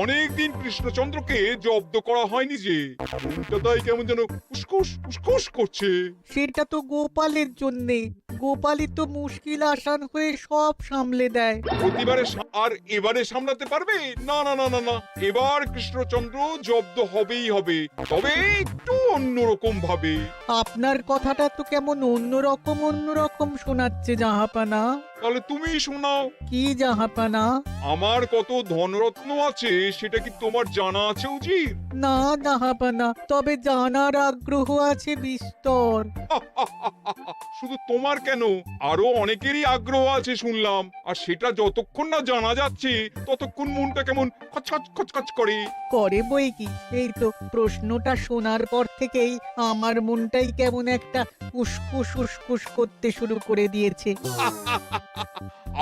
অনেকদিন কৃষ্ণচন্দ্রকে জব্দ করা হয়নি যে, মনটা তাই কেমন যেন উসকুস উসকুস করছে। সেটা তো গোপালের জন্যে। গোপালই তো মুশকিল আসান হয়ে সব সামলে দেয়। প্রতিবারে আর এবারে সামলাতে পারবে? না না না না না, এবার কৃষ্ণচন্দ্র জব্দ হবেই হবে, তবে একটু অন্যরকম ভাবে। আপনার কথাটা তো কেমন অন্যরকম শোনাচ্ছে জাহাপানা। তাহলে তুমি শোনাও। কি জাহাপানা? আমার কত ধনরত্ন আছে সেটা কি তোমার জানা আছে উজির? না জাহাপানা, তবে জানার আগ্রহ আছে বিস্তর। শুধু তোমার কেন, আরো অনেকেরই আগ্রহ আছে শুনলাম, আর সেটা যতক্ষণ না জানা যাচ্ছে ততক্ষণ মনটা কেমন খচখচ খচখচ করে। করে বই কি, এই তো প্রশ্নটা শোনার পর থেকেই আমার মনটাই কেমন একটা উসকুস উসকুস করতে শুরু করে দিয়েছে।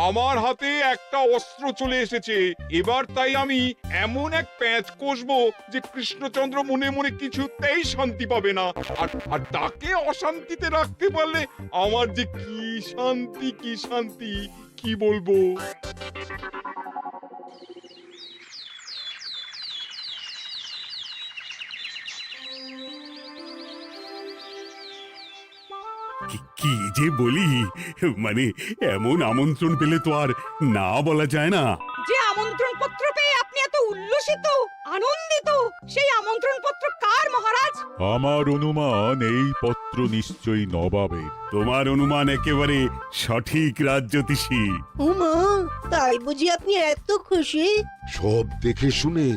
আমার হাতে একটা অস্ত্র চলে এসেছে, এবার তাই আমি এমন এক প্যাঁচ কষবো যে কৃষ্ণচন্দ্র মনে মনে কিছুতেই শান্তি পাবে না, আর তাকে অশান্তিতে রাখতে পারলে আমার যে কি শান্তি কি শান্তি, কি বলবো। কি যে বলি, মানে এমন আমন্ত্রণ পেলে তো আর না বলা যায় না। যে আমন্ত্রণ পত্র পেয়ে আপনি এত উল্লসিত আনন্দিত, সেই আমন্ত্রণ পত্র কার মহারাজ? আমার অনুমান এই পত্র নিশ্চয়ই নবাবের। তোমার অনুমান একেবারে সঠিক রাজ্যতীষী। উমা, তাই বুঝি আপনি এত খুশি? সব দেখে শুনে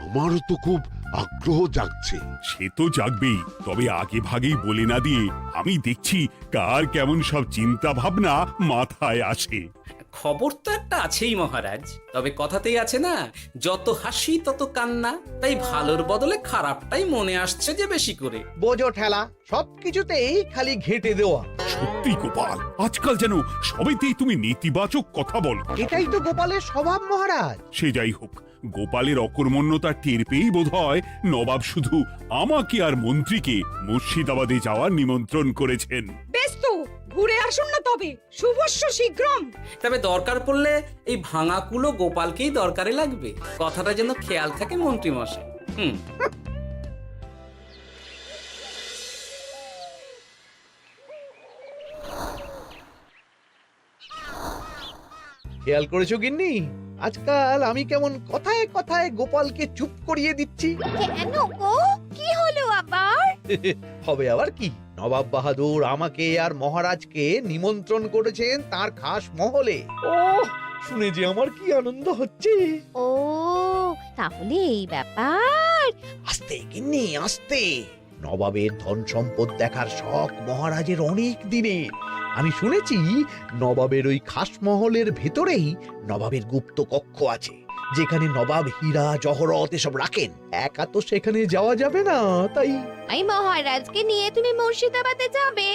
আমারও তো খুব আগ্রহ জাগছে। সে তো জাগবেই, তবে আগে ভাগেই বলে না দিয়ে আমি দেখছি কার কেমন সব চিন্তা ভাবনা মাথায় আসে। খবর তো একটা আছেই মহারাজ, তবে কথাতেই আছে না, যত হাসি তত কান্না, তাই ভালোর বদলে খারাপটাই মনে আসছে যে বেশি করে। বোঝো ঠেলা, সবকিছুতেই খালি ঘেঁটে দেওয়া। সত্যি গোপাল, আজকাল যেন সবেতেই তুমি নেতিবাচক কথা বলো। এটাই তো গোপালের স্বভাব মহারাজ। সে যাই হোক, গোপালের অকর্মণ্যতা টের পেয়েই বোধ হয় নবাব শুধু আমাকে আর মন্ত্রীকে মুর্শিদাবাদে যাওয়ার নিমন্ত্রণ করেছেন। বেশ তো, ঘুরে আসুন না তবে, শুভস্য শীঘ্রম। তবে দরকার পড়লে এই ভাঙা কুলো গোপালকেই দরকারে লাগবে, কথাটা যেন খেয়াল থাকে মন্ত্রী মশাই। খেয়াল করেছো গিন্নি, আজকাল আমি কেমন কথায় কথায় গোপালকে চুপ করিয়ে দিচ্ছি। কেন গো, কি হলো আবার? হবে আবার কি, নবাব বাহাদুর আমাকে আর মহারাজকে নিমন্ত্রণ করেছেন তার খাস মহলে। ও শুনে যে আমার কি আনন্দ হচ্ছে। ও তাহলে এই ব্যাপার। আস্তে গিন্নি আস্তে, নবাবের ধন সম্পদ দেখার শখ মহারাজের অনেক দিনের। আমি শুনেছি নবাবের ওই খাস মহলের ভেতরেই নবাবের গুপ্ত কক্ষ আছে, যেখানে নবাব হীরা জহরত এসব রাখেন। একা তো সেখানে যাওয়া যাবে না, তাই মহারাজকে নিয়ে তুমি মুর্শিদাবাদে যাবে?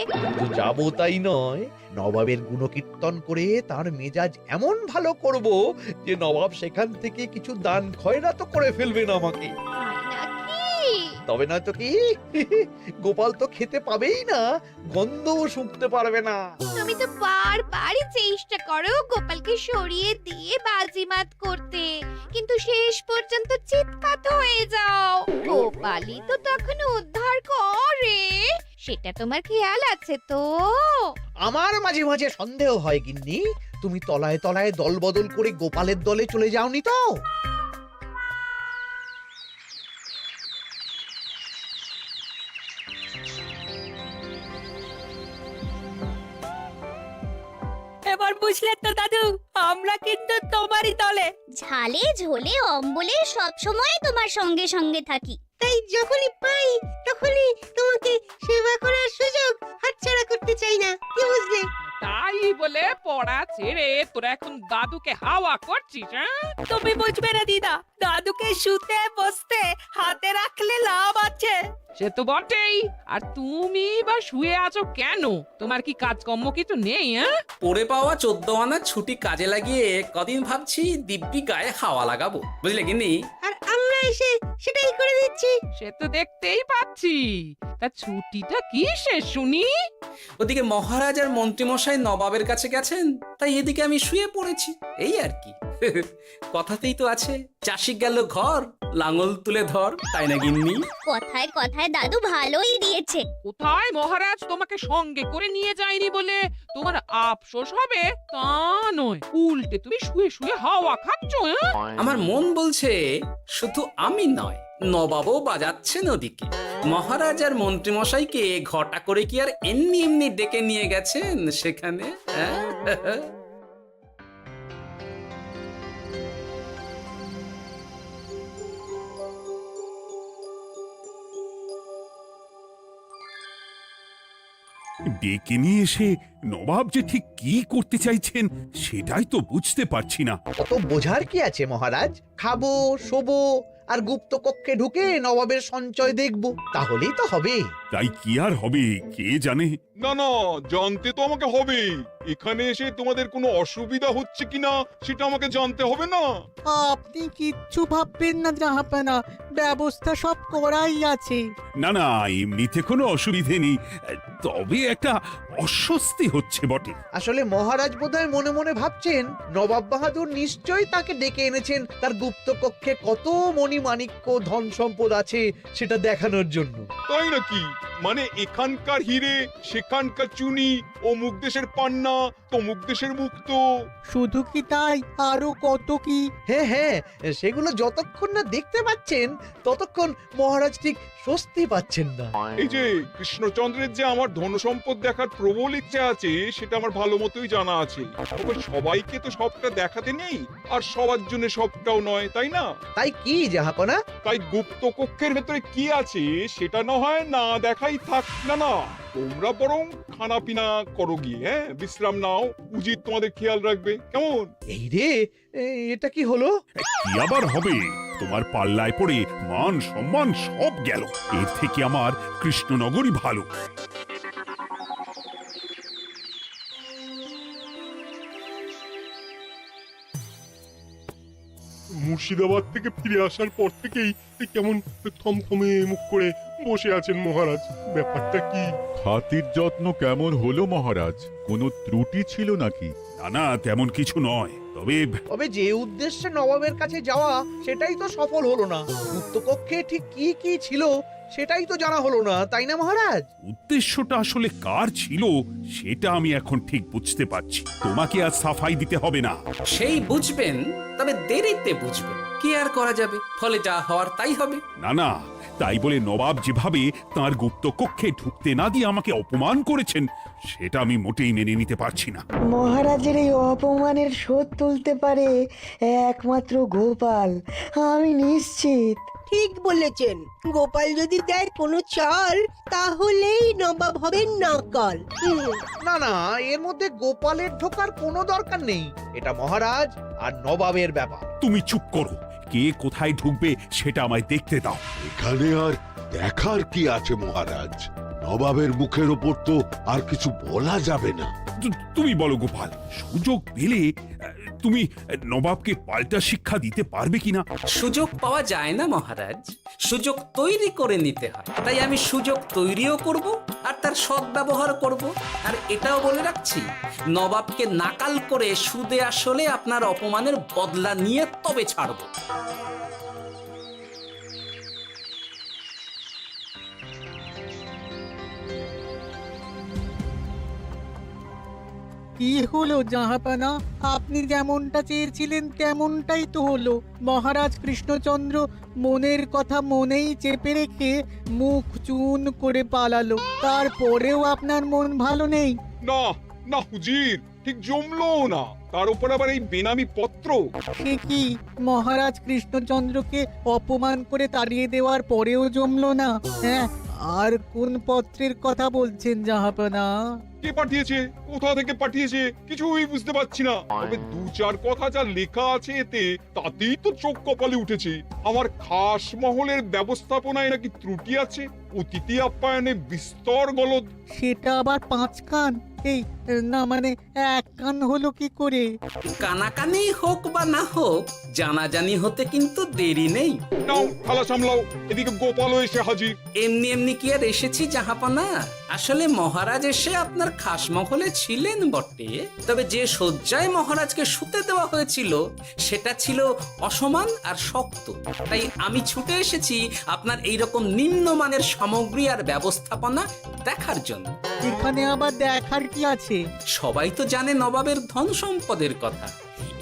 যাবো তাই নয়, নবাবের গুণকীর্তন করে তার মেজাজ এমন ভালো করব যে নবাব সেখান থেকে কিছু দান খয়রাত করে ফেলবেন আমাকে। তবে না তো কি, গোপাল তো খেতে পাবেই না, গন্ধও শুঁকতে পারবে না। তুমি তো বারবারই চেষ্টা করো গোপালকে সরিয়ে দিয়ে বাজিমাত করতে, কিন্তু শেষ পর্যন্ত চিৎকাত হয়ে যাও। গোপালই তো তখন উদ্ধার করে, সেটা তোমার খেয়াল আছে তো? আমার মাঝে মাঝে সন্দেহ হয় গিন্নি, তুমি তলায় তলায় দল বদল করে গোপালের দলে চলে যাওনি তো? এবার বুঝলে তো দাদু, আমরা কিন্তু তোমারই দলে। ঝালে ঝোলে অম্বলে সব সময় তোমার সঙ্গে সঙ্গে থাকি। তাই যখনই পাই তখনই তোমাকে সেবা করার সুযোগ হাতছাড়া করতে চাই না, কি বুঝলে? তাই বলে পড়া ছেড়ে তোরা এখন দাদুকে হাওয়া করছিস? তুমি বুঝবে না দিদা, দাদুকে শুতে বসতে হাতে রাখলে লাভ আছে। সে তো বটেই, আর তুমি বা শুয়ে আছো কেন? তোমার কি কাজকর্ম কিছু নেই? পড়ে পাওয়া 14 আনার ছুটি কাজে লাগিয়ে কদিন ভাবছি দিব্যি গায়ে হাওয়া লাগাবো, বুঝলে গিন্নি? আর আমরা এসে সেটাই করে দিচ্ছি। সে তো দেখতেই পাচ্ছি, তা ছুটিটা কি শেষ শুনি? ওদিকে মহারাজ আর মন্ত্রীমশাই নবাবের কাছে গেছেন, তাই এদিকে আমি শুয়ে পড়েছি, এই আর কি। কথাতেই তো আছে, চাষি গেল ঘর, লাঙল তুলে ধর, তাই না গিন্নি? কথায় কথায় দাদু ভালোই দিয়েছে। কোথায় মহারাজ তোমাকে সঙ্গে করে নিয়ে যায়নি বলে তোমার আফসোস হবে তা নয়, উল্টে তুমি শুয়ে শুয়ে হাওয়া খাচ্ছ। আমার মন বলছে শুধু আমি নয়, নবাবও বাজাচ্ছেন ওদিকে। মহারাজ আর মন্ত্রীমশাইকে ঘটা করে কি আর এমনি এমনি ডেকে নিয়ে গেছেন সেখানে? হ্যাঁ? ডেকে নিয়ে এসে নবাব যে ঠিক কি করতে চাইছেন সেটাই তো বুঝতে পারছি না। অত বোঝার কি আছে মহারাজ? খাবো, শোবো আর গুপ্ত কক্ষে ঢুকে নবাবের সঞ্চয় দেখব, তাহলেই তো হবে। তাই কি আর হবে কে জানে। না না, জানতে তো আমাকে হবে। এখানে এসে তোমাদের কোনো অসুবিধা হচ্ছে কিনা সেটা আমাকে জানতে হবে না? আপনি কিচ্ছু ভাববেন না জাহাপানা, ব্যবস্থা সব করাই আছে। না না, এমনিতে কোনো অসুবিধে নেই, তবে একটা অস্বস্তি হচ্ছে বটে। আসলে মহারাজ বোধহয় মনে মনে ভাবছেন নবাব বাহাদুর নিশ্চয়ই তাকে ডেকে এনেছেন তার গুপ্ত কক্ষে কত মণিমাণিক্য ধন সম্পদ আছে সেটা দেখানোর জন্য। তাই নাকি? মানে এখানকার হিরে, সেখানকার চুনি, অমুক দেশের পান্না, তমুক দেশের মুক্ত। শুধু কি তাই, আরো কত কি। হ্যাঁ হ্যাঁ, সেগুলো যতক্ষণ না দেখতে পাচ্ছেন ততক্ষণ মহারাজ ঠিক স্বস্তি পাচ্ছেন না। এই যে কৃষ্ণচন্দ্রের যে আমার ধন সম্পদ দেখার প্রবল ইচ্ছা আছে সেটা আমার ভালো মতোই জানা আছে। তবে সবাইকে তো সবটা দেখাতে নেই, আর সবার জন্য সবটাও নয়, তাই না? তাই কি জাহাপনা? তাই গুপ্ত কক্ষের ভেতরে কি আছে সেটা না হয় না দেখাই থাক। না না, তোমরা বরং খানা পিনা করো গিয়ে, হ্যাঁ, বিশ্রাম নাও। উচিত তোমাদের খেয়াল রাখবে, কেমন? এই রে, এটা কি হলো? কি আবার হবে? তোমার পাল্লায় পড়ে মান সম্মান সব গেল। এর থেকে আমার কৃষ্ণনগরই ভালো। মুর্শিদাবাদ থেকে ফিরে আসার পর থেকেই কেমন থমথমে মুখ করে বসে আছেন মহারাজ। ব্যাপারটা কি? খাতির যত্ন কেমন হলো মহারাজ? কোনো ত্রুটি ছিল নাকি? না না, তেমন কিছু নয়, তবে যে উদ্দেশ্যে নবাবের কাছে যাওয়া সেটাই তো সফল হলো না। গুপ্ত কক্ষে ঠিক কি কি ছিল সেটাই তো জানা হলো না, তাই না মহারাজ? উদ্দেশ্যটা আসলে কার ছিল সেটা আমি এখন ঠিক বুঝতে পারছি। তোমাকে আর সাফাই দিতে হবে না। সেই বুঝবেন, তবে দেরিতে বুঝবেন। কি আর করা যাবে, ফলে যা হওয়ার তাই হবে। না না, তাই বলে নবাব যেভাবে তার গুপ্ত কক্ষে ঢুকতে না দিয়ে আমাকে অপমান করেছেন সেটা আমি মোটেই মেনে নিতে পারছি না। মহারাজের এই অপমানের শোধ তুলতে পারে একমাত্র গোপাল, আমি নিশ্চিত। ঠিক বলেছেন, গোপাল যদি দেয় কোনো চাল তাহলেই নবাব হবেন নকল। না না, এর মধ্যে গোপালের ঢোকার কোনো দরকার নেই। এটা মহারাজ আর নবাবের ব্যাপার। তুমি চুপ করো, কে কোথায় ঢুকবে সেটা আমায় দেখতে দাও। এখানে আর দেখার কি আছে মহারাজ? নবাবের মুখের ওপর তো আর কিছু বলা যাবে না। তুমি বলো গোপাল, সুযোগ পেলে তুমি নবাবকে পাল্টা শিক্ষা দিতে পারবে কিনা? সুযোগ পাওয়া যায় না মহারাজ, সুযোগ তৈরি করে নিতে হয়। তাই আমি সুযোগ তৈরিও করব আর তার সদ্ব্যবহার করব। আর এটাও বলে রাখছি, নবাবকে নাকাল করে সুদে আসলে আপনার অপমানের বদলা নিয়ে তবে ছাড়ব। কি হলো জাহাপানা, আপনি যেমনটা চেয়েছিলেন তেমনটাই তো হলো। মহারাজ কৃষ্ণচন্দ্র মনের কথা মনেই চেপে রেখে মুখ চুন করে পালালো, তারপরেও আপনার মন ভালো নেই? না না হুজির, ঠিক জমলো না। তার উপর আবার এই বেনামি পত্র। সে কি, মহারাজ কৃষ্ণচন্দ্রকে অপমান করে তাড়িয়ে দেওয়ার পরেও জমলো না? হ্যাঁ, আর কোন পত্রের কথা বলছেন জাহাপানা? কে পাঠিয়েছে, কোথা থেকে পাঠিয়েছে কিছুই বুঝতে পারছি না। তবে দু চার কথা যা লেখা আছে এতে, তাতেই তো চোখ কপালে উঠেছে। আমার খাস মহলের ব্যবস্থাপনায় নাকি ত্রুটি আছে, অতিথি আপ্যায়নে বিস্তর গলদ। সেটা আবার 5 কান? এই না, মানে 1 কান হলো কি করে? কানাকানি হোক বা না হোক, জানাজানি হতে কিন্তু দেরি নেই। নাও থালা সামলাও, এদিকে গোপালও এসে হাজির। এমনি এমনি কি আর এসেছি জাহাপনা? আসলে মহারাজ এসে আপনার খাসমহলে ছিলেন বটে, তবে যে শয্যায় মহারাজকে শুতে দেওয়া হয়েছিল সেটা ছিল অসমান আর শক্ত। তাই আমি ছুটে এসেছি আপনার এইরকম নিম্নমানের সামগ্রী আর ব্যবস্থাপনা দেখার জন্য। এখানে আবার দেখার কি আছে? সবাই তো জানে নবাবের ধন সম্পদের কথা,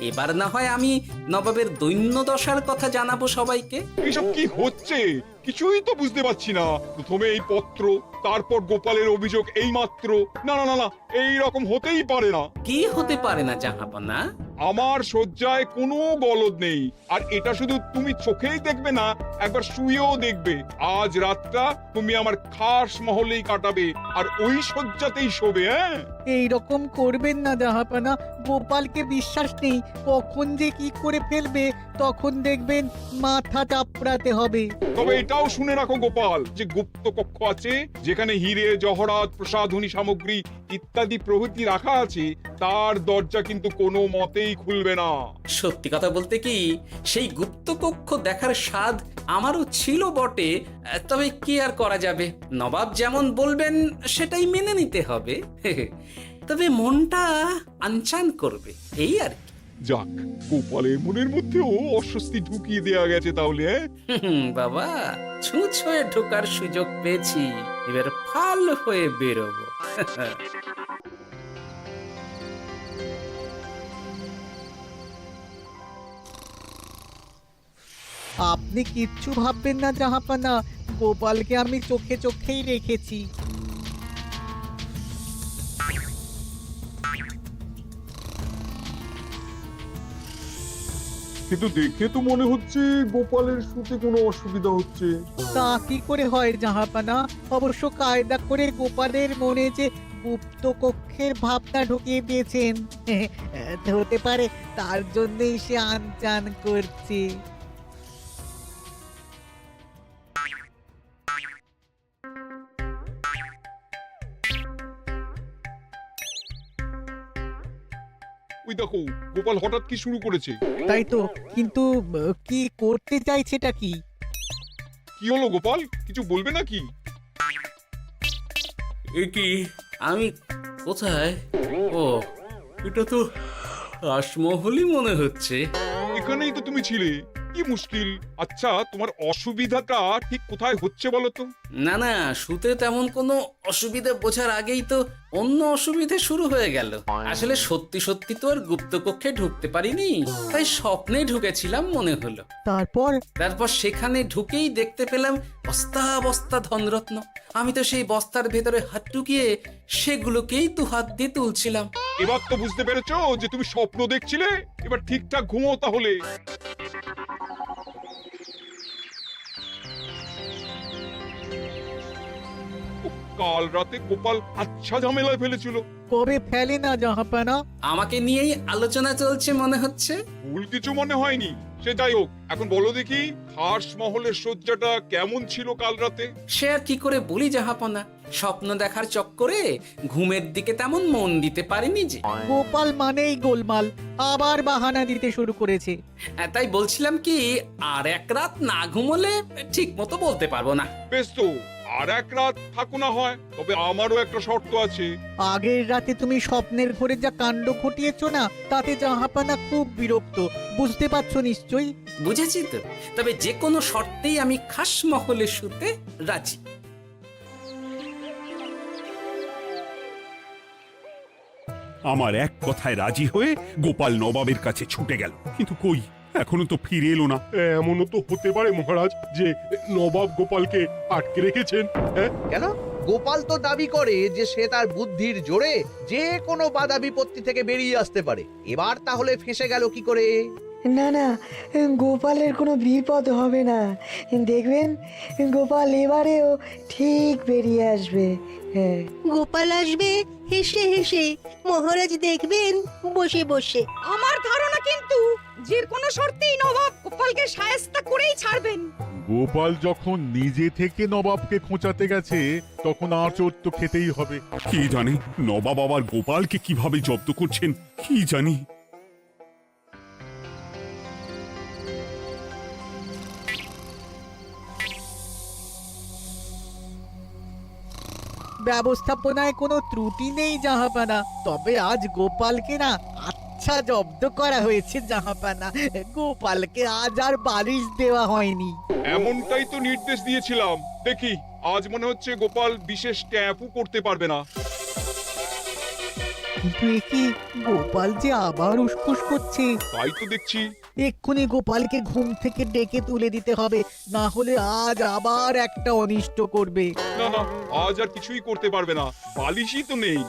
এবার না হয় আমি নবাবের দৈন্য দশার কথা জানাবো সবাইকে। এসব কি হচ্ছে কিছুই তো বুঝতে পারছি না। প্রথমে এই পত্র, তারপর গোপালের অভিযোগ এই মাত্র। না না না না, এই রকম হতেই পারে না। কি হতে পারে না জাহাপনা? আমার শয্যায় কোনো গলদ নেই, আর এটা শুধু তুমি চোখেই দেখবে না, একবার শুয়েও দেখবে। আজ রাতটা তুমি আমার খাস মহলেই কাটাবে, আর ওই শয্যাতেই শোবে। হ্যাঁ, এই রকম করবেন না জাহাপানা, গোপালকে বিশ্বাস নেই, কখন যে কি করে ফেলবে তখন দেখবেন মাথা চাপড়াতে হবে। তবে এটাও শুনে রাখো গোপাল, যে গুপ্ত কক্ষ আছে যেখানে হিরে জহরাত প্রসাধনী সামগ্রী ইত্যাদি প্রভৃতি রাখা আছে, তার দরজা কিন্তু কোনো মতেই খুলবে না। সত্যি কথা বলতে কি, সেই গুপ্ত কক্ষ দেখার স্বাদ আমারও ছিল বটে, তবে কি আর করা যাবে, নবাব যেমন বলবেন সেটাই মেনে নিতে হবে। তবে মনটা আনচান করবে, এই আর কি। যাক, গোপালের মনের মধ্যেও অস্বস্তি ঢুকিয়ে দেওয়া গেছে তাহলে। বাবা, ছুঁচ হয়ে ঢোকার সুযোগ পেয়েছি, এবার ফাল হয়ে বেরোবো। আপনি কিচ্ছু ভাববেন না জাহাপানা, গোপালকে আমি চোখে চোখেই রেখেছি। কিন্তু দেখে তো মনে হচ্ছে গোপালের শুতে কোনো অসুবিধা হচ্ছে। তা কি করে হয় জাহাপানা? অবশ্য কায়দা করে গোপালের মনে যে গুপ্ত কক্ষের ভাবনা ঢুকিয়ে দিয়েছেন, হতে পারে তার জন্যই সে আনচান করছে। ওই দেখো, গোপাল হঠাৎ কি শুরু করেছে। তাই তো, কিন্তু কি করতে চাইছেটা কি? কি হলো গোপাল, কিছু বলবে নাকি? কি আমি কোথায়? ও, এটা তো রাসমহলই মনে হচ্ছে। এখানেই তো তুমি ছিলে, কি মুশকিল। আচ্ছা, তোমার অসুবিধাটা ঠিক কোথায় হচ্ছে বলো তো? না না, শুতে তেমন কোনো অসুবিধা বোঝার আগেই তো অন্য অসুবিধা শুরু হয়ে গেল। আসলে সত্যি সত্যি তো আর গুপ্তকক্ষে ঢুকতে পারিনি, তাই স্বপ্নে ঢুকেছিলাম মনে হলো। তারপর সেখানে ঢুকেই দেখতে পেলাম বস্তা বস্তা ধনরত্ন। আমি তো সেই বস্তার ভেতরে হাত ঢুকিয়ে সেগুলোকেই দু হাত দিয়ে তুলছিলাম। এবার তো বুঝতে পেরেছো যে তুমি স্বপ্ন দেখছিলে। এবার ঠিকঠাক ঘুমো তাহলে। কাল রাতে গোপাল আচ্ছা ঝামেলায় ফেলেছিল। কবে ফেলে না জাহাপানা? আমাকে নিয়েই আলোচনা চলছে মনে হচ্ছে। ভুল কিছু মনে হয়নি, সে যাই হোক। এখন বলো দেখি, খাস মহলের শয্যাটা কেমন ছিল কাল রাতে? সে আর কি করে বলি জাহাপনা, স্বপ্ন দেখার চক্করে ঘুমের দিকে তেমন মন দিতে পারিনি যে। গোপাল মানেই গোলমাল, আবার বাহানা দিতে শুরু করেছে। তাই বলছিলাম কি, আর এক রাত না ঘুমোলে ঠিক মতো বলতে পারবো না। বেশ তো, আর এক রাত থাকো না হয়, তবে আমারও একটা শর্ত আছে। আগের রাতে তুমি স্বপ্নের ঘরে যা কাণ্ড ঘটিয়েছো না, তাতে জাহাপানা খুব বিরক্ত, বুঝতে পারছো নিশ্চয়ই। বুঝেছি তো, তবে যে কোনো শর্তেই আমি খাস মহলে শুতে রাজি। আমার এক কথায় রাজি হয়ে গোপাল নবাবের কাছে ছুটে গেল, কিন্তু কই, এখনো তো ফিরে এলো না। এমনও তো হতে পারে মহারাজ যে নবাব গোপালকে আটকে রেখেছেন। হ্যাঁ, কেন? গোপাল তো দাবি করে যে সে তার বুদ্ধির জোরে যে কোনো বাধা বিপত্তি থেকে বেরিয়ে আসতে পারে। এবার তাহলে ফেঁসে গেল কি করে? না না, গোপালের কোনো বিপদ হবে না, দেখবেন গোপাল এবারেও ঠিক বেরিয়ে আসবে। হ্যাঁ, গোপাল আসবে হেসে হেসে, মহারাজ দেখবেন বসে বসে। আমার ধারণা কিন্তু যে কোনো শর্তেই নবাব গোপালকে শায়েস্তা করেই ছাড়বেন। গোপাল যখন নিজে থেকে নবাবকে খোঁচাতে গেছে, তখন আঁচড় তো খেতেই হবে। কি জানে নবাব আবার গোপালকে কিভাবে জব্দ করছেন, কি জানি। ব্যবস্থাপনায় কোনো ত্রুটি নেই জাহাপানা, তবে আজ গোপালকে না আচ্ছা জব্দ করা হয়েছে জাহাপানা। গোপালকে আজ আর বালিশ দেওয়া হয়নি। এমনটাই তো নির্দেশ দিয়েছিলাম। দেখি আজ মনে হচ্ছে গোপাল বিশেষ ট্যাপও করতে পারবে না। কিন্তু এ কি, গোপাল যে আবার উসখুস করছে। তাই তো দেখছি। এক্ষুনি গোপালকে ঘুম থেকে ডেকে তুলে দিতে হবে, না হলে আজ আবার একটা অনিষ্ট করবে। না না, আজ আর কিছুই করতে পারবে না, বালিশই তো নেই।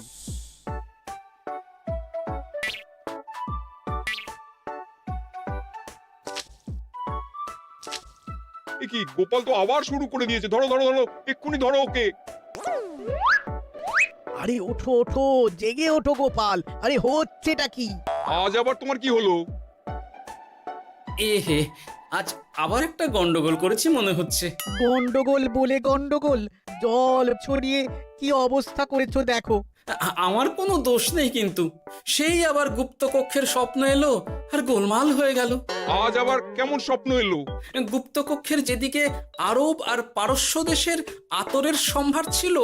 এ কি, গোপাল তো আবার শুরু করে দিয়েছে। ধরো ধরো ধরো, এক্ষুনি ধরো ওকে। আরে ওঠো ওঠো, জেগে ওঠো গোপাল। আরে হচ্ছেটা কি? আজ আবার তোমার কি হলো? এ হে, আজ আবার একটা গন্ডগোল করেছি মনে হচ্ছে। গন্ডগোল বলে গন্ডগোল, জল ছড়িয়ে কি অবস্থা করেছো দেখো। আমার কোনো দোষ নেই, কিন্তু সেই আবার গুপ্তকক্ষের স্বপ্ন এলো আর গোলমাল হয়ে গেল। আজ আবার কেমন স্বপ্ন এলো? গুপ্তকক্ষের যেদিকে আরব আর পারস্য দেশের আতরের সম্ভার ছিল,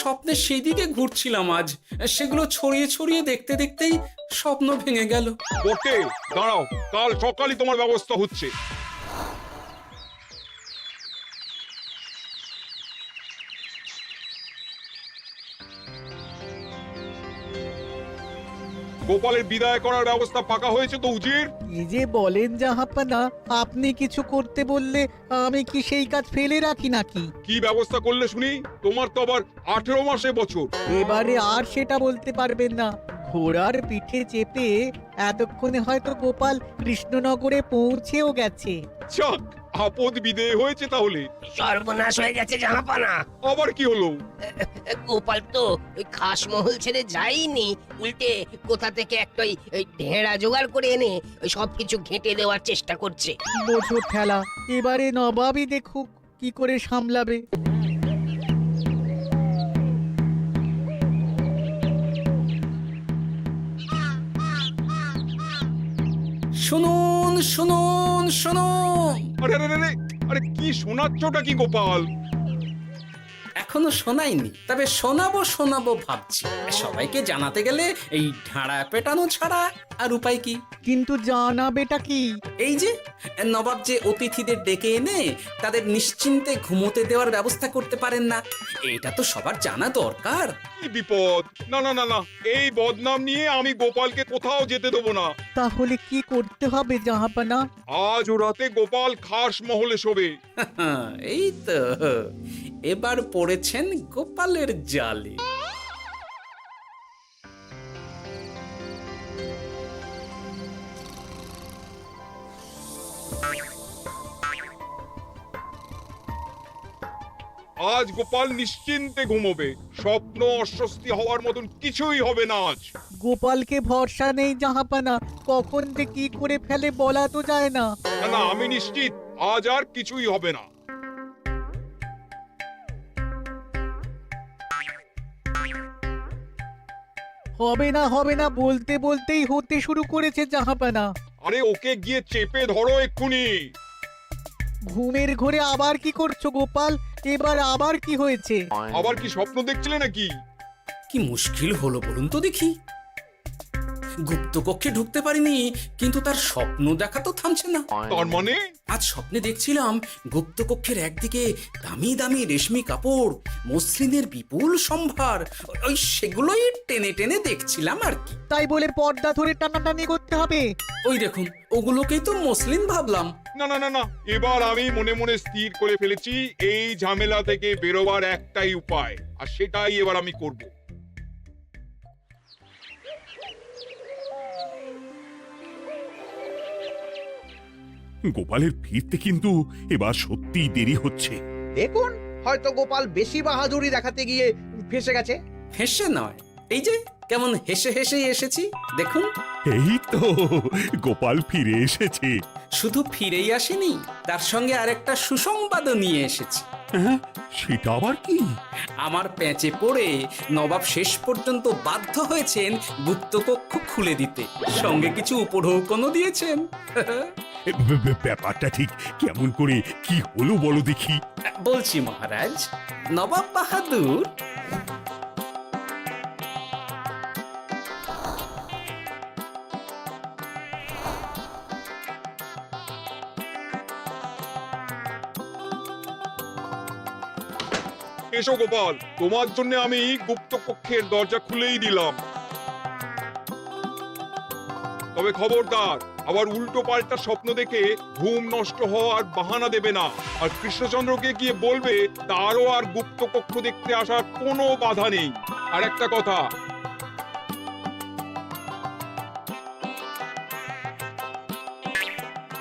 স্বপ্নে সেই দিকে ঘুরছিলাম আজ। সেগুলো ছড়িয়ে ছড়িয়ে দেখতে দেখতেই স্বপ্ন ভেঙে গেল। বটে, দাঁড়াও, কাল সকালই তোমার ব্যবস্থা হচ্ছে। গোপালের বিদায় করার ব্যবস্থা পাকা হয়েছে তো উজির? কি যে বলেন জাহাপানা, আপনি কিছু করতে বললে আমি কি সেই কাজ ফেলে রাখি নাকি? কি ব্যবস্থা করলে শুনি? তোমার তো আবার 18 মাসে বছর। এবারে আর সেটা বলতে পারবেন না। ঘোড়ার পিঠে চেপে এতক্ষণে হয়তো গোপাল কৃষ্ণনগরে পৌঁছেও গেছে। যাক, আপদ বিদেয় হয়েছে তাহলে। সর্বনাশ হয়ে গেছে জাহাপানা। আবার কি হলো? গোপাল তো ওই খাসমহল ছেড়ে যায়নি, উল্টে কোথা থেকে একটা ওই ঢেঁড়া জোগাড় করে এনে ওই সবকিছু ঘেঁটে দেওয়ার চেষ্টা করছে। বোঝো ঠেলা, এবারে নবাবই দেখুক কি করে সামলাবে। শুনুন শুনুন শুনুন। আরে আরে আরে, আরে কি শোনাচ্ছটা কি গোপাল? এখনো শোনাইনি, তবে শোনাবো শোনাবো ভাবছি। সবাইকে জানাতে গেলে এই ঢাড়া পেটানো ছাড়া আর উপায় কি? কিন্তু জানাবেটা কি? এই যে নবাব যে অতিথিদের ডেকে এনে তাদের নিশ্চিন্তে ঘুমোতে দেওয়ার ব্যবস্থা করতে পারেন না, এটা তো সবার জানা দরকার। কি বিপদ! না না না না, এই বদনাম নিয়ে আমি গোপালকে কোথাও যেতে দেবো না। তাহলে কি করতে হবে জাহাপানা? আজ ও রাতে গোপাল খাস মহলে শোবে। এই তো এবার পড়েছেন গোপালের জালে। আজ গোপাল নিশ্চিন্তে ঘুমোবে। স্বপ্ন অস্বস্তি হওয়ার মতন কিছুই হবে না আজ। গোপালকে ভরসা নেই জাহাপানা, কখন যে কি করে ফেলে বলা তো যায় না। না না, আমি নিশ্চিত আজ আর কিছুই হবে না। হবে না বলতে বলতেই হতে শুরু করেছে জাহাপানা। আরে ওকে গিয়ে চেপে ধরো এক্ষুনি। ঘুমের ঘোরে আবার কি করছো গোপাল? এবার আবার কি হয়েছে? আবার কি স্বপ্ন দেখছিলে নাকি? কি মুশকিল হলো বলুন তো দেখি। গুপ্তকক্ষে ঢুকতে পারিনি, কিন্তু তার স্বপ্ন দেখা তো থামছে না। তার মানে? আজ স্বপ্নে দেখছিলাম গুপ্তকক্ষের একদিকে দামি দামি রেশমি কাপড়, মসলিনের বিপুল সম্ভার, ওই সেগুলোই টেনে টেনে দেখছিলাম আর কি। তাই বলে পর্দা ধরে টানাটানি করতে হবে? ওই দেখুন, ওগুলোকেই তো মসলিন ভাবলাম। না না না না, এবার আমি মনে মনে স্থির করে ফেলেছি এই ঝামেলা থেকে বেরোবার একটাই উপায়, আর সেটাই এবার আমি করব। গোপালের ফিরতে কিন্তু এবার সত্যিই দেরি হচ্ছে। দেখুন, হয়তো গোপাল বেশি বাহাদুরি দেখাতে গিয়ে ফেসে গেছে। হেসে নয়, এই যে কেমন হেসে হেসেই এসেছি দেখুন। এই তো গোপাল ফিরে এসেছে। শুধু ফিরেই আসেনি, তার সঙ্গে আরেকটা সুসংবাদও নিয়ে এসেছি। হ্যাঁ, সেটা আবার কি? আমার প্যাঁচে পড়ে নবাব শেষ পর্যন্ত বাধ্য হয়েছেন গুপ্তকক্ষ খুলে দিতে, সঙ্গে কিছু উপঢৌকনও দিয়েছেন। ব্যাপারটা ঠিক কেমন করে কি হলো বলো দেখি। বলছি মহারাজ, নবাব বাহাদুর এসো গোপাল, তোমার জন্য আমি গুপ্ত কক্ষের দরজা খুলেই দিলাম। তবে খবরদার, আবার উল্টো পাল্টা স্বপ্ন দেখে ঘুম নষ্ট হওয়ার বাহানা দেবে না। আর কৃষ্ণচন্দ্রকে গিয়ে বলবে তারও আর গুপ্ত কক্ষ দেখতে আসার কোনো বাধা নেই। আর একটা কথা,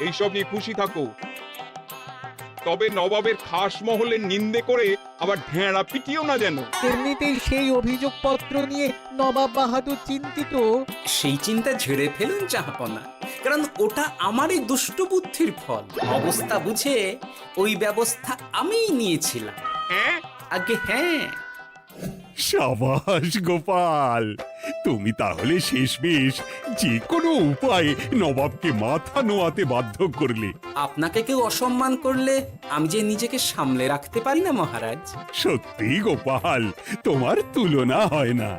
এইসব নিয়ে খুশি থাকো, তবে নবাবের খাস মহলের নিন্দে করে আবার ঢেঁড়া পিটিও না যেন। এমনিতেই সেই অভিযোগপত্র নিয়ে নবাব বাহাদুর চিন্তিত। সেই চিন্তা ঝেড়ে ফেলুন জাহাপনা, কারণ ওটা আমারই দুষ্ট বুদ্ধির ফল। অবস্থা বুঝে ওই ব্যবস্থা আমিই নিয়েছিলাম। হ্যাঁ, আগে হ্যাঁ। সাবাস গোপাল, তুমি তাহলে শেষমেশ যে কোনো উপায়ে নবাবকে মাথা নোয়াতে বাধ্য করলে। আপনাকে কেউ অসম্মান করলে আমি যে নিজেকে সামলে রাখতে পারি না মহারাজ। সত্যি গোপাল, তোমার তুলনা হয় না।